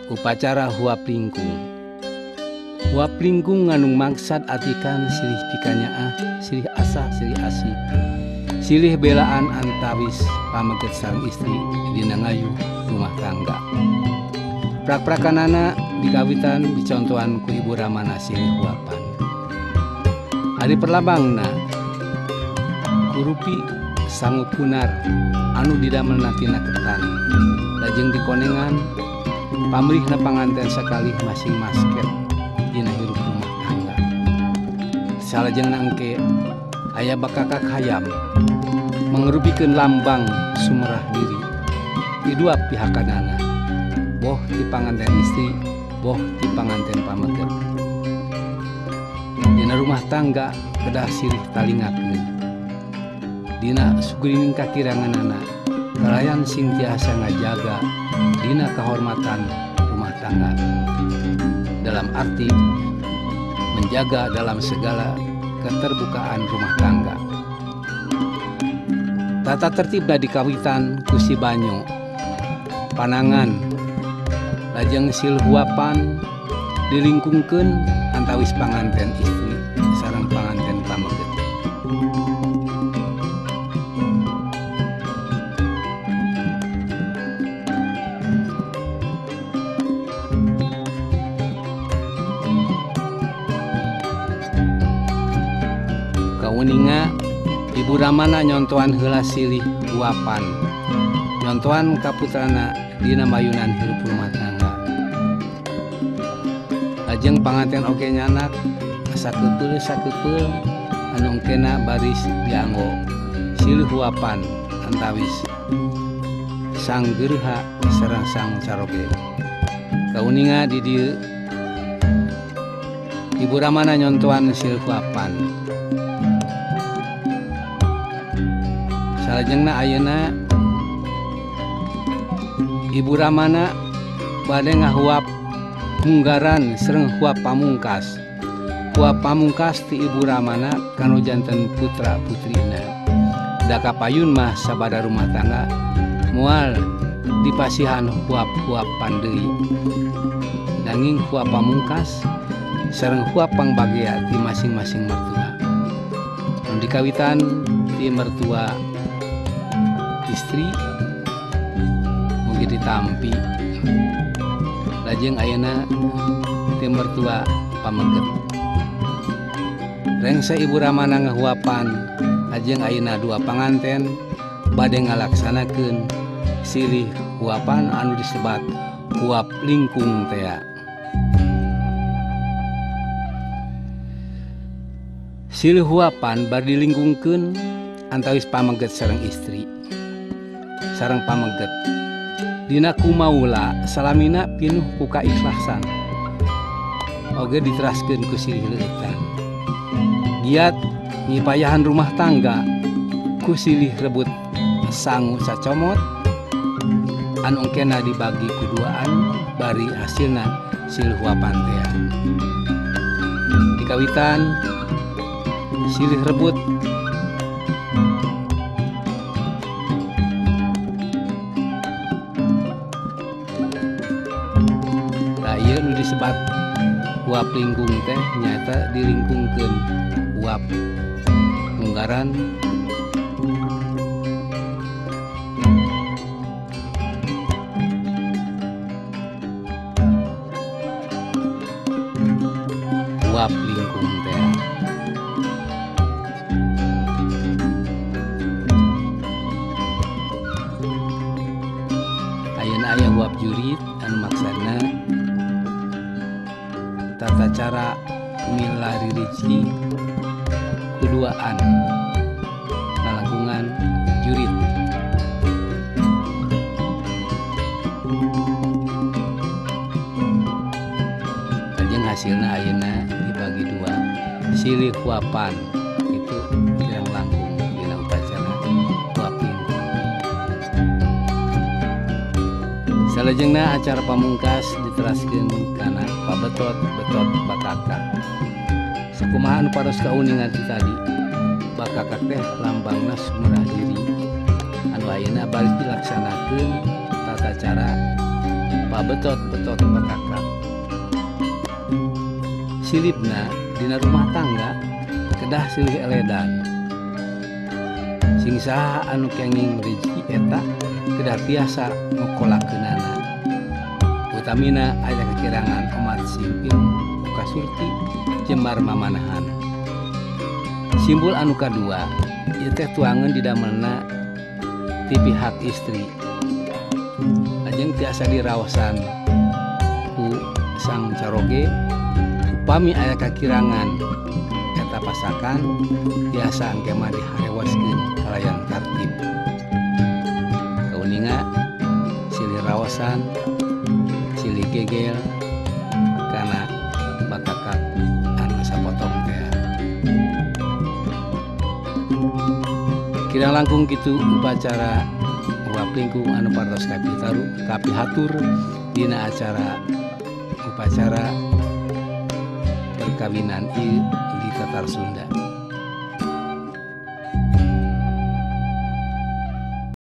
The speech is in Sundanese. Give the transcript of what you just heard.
Upacara huap lingkung. Huap lingkung ngandung maksad artikan silih pikanyaah, silih asa, silih asih, silih belaan antawis pameget sareng istri dina ngayuh rumah tangga. Prak-prakanana dikawitan dicontohan ku ibu ramana silih huapan. Ari perlambangna kurupi sanggup punar anu didamelna tina ketan, lajeng dikonengan pamrihna panganten sakali masing masket dina hirup rumah tangga. Salajengna engke aya bakakak hayam mengerupikeun lambang sumerah diri di dua pihakanana, boh ti panganten istri, boh ti panganten pameget. Dina rumah tangga kedah sirih talingakeun, dina sugrining kakiranganana kalayan sing tiasa ngajaga dina kahormatan rumah tangga, dalam arti menjaga dalam segala keterbukaan rumah tangga. Tata tertibna dikawitan ku si banyo panangan, lajeng sil huapan dilingkungkeun antawis panganten istri sareng panganten pameget. Kauninga ibu ramana nyontohan heula silih huapan, nyontohan kaputrana dina mayunan hirup rumah tangga. Lajeng panganten oge nyanak sakepeul anu engkena baris dianggo silih huapan antawis sang gerha sareng sang caroge. Kauninga di dieu ibu ramana nyontohan silih huapan. Salajengna ayeuna ibu ramana bade ngahuap hunggaran sareng huap pamungkas. Huap pamungkas ti ibu ramana kanu janten putra putrina. Da kapayun mah sabada rumah tangga moal dipasihan huap-huapan deui. Nanging huap pamungkas sareng huap pangbagea ti masing-masing mertua. Mun dikawitan ti mertua istri mugi ditampi, lajeng ayeuna ti mertua pameget. Rengsa ibu ramana ngahuapan, lajeng ayeuna dua panganten bade ngalaksanakeun silih huapan anu disebat huap lingkung teh. Silih huapan bar dilingkungkeun antawis pameget sareng istri sareng pameget. Dina kumaula salamina pinuh ku kaikhlasan, oge diteraskeun ku silih leutan. Giat ngipayahan rumah tangga ku silih rebut sangu sacomot anu engkena dibagi kuduaan bari hasilna silih huapan teh. Dikawitan silih rebut nu disebat huap lingkung teh nyata dilingkungkeun huap hunggaran huap lingkung teh. Ayeuna aya huap jurit anu maksudna tata cara milari rezeki kuduaan nalangkungan jurit. Lajeng hasilna ayeuna dibagi dua silih huapan itu yang langkung dina upacara huap lingkung. Salajengna acara pamungkas diteraskeun kana pabetot-betot bakakak. Sakumaha anu paros kauningan ti tadi, bakakak teh lambangna sumerah diri anu ayeuna balik dilaksanakeun tata cara pabetot-betot bakakak. Silibna dina rumah tangga kedah silih eledan. Sing saha anu kenging rezeki eta kedah tiasa ngokolakeunana. Utamina aya kekirangan omat simping muka surti jembar mamanahan. Simbol anu kadua ieu teh tuangan didamelna ti pihak istri. Lajeng tiasa diraosan ku sang caroge upami aya kakirangan eta pasakan tiasa engke mah diharewaskeun kalayan tartib. Kauninga silih raosan silih gegel kana bakakak anu sapotong teh. Kirang langkung kitu upacara wapingkung anu partos kapihatur dina acara upacara perkawinan di Tatar Sunda.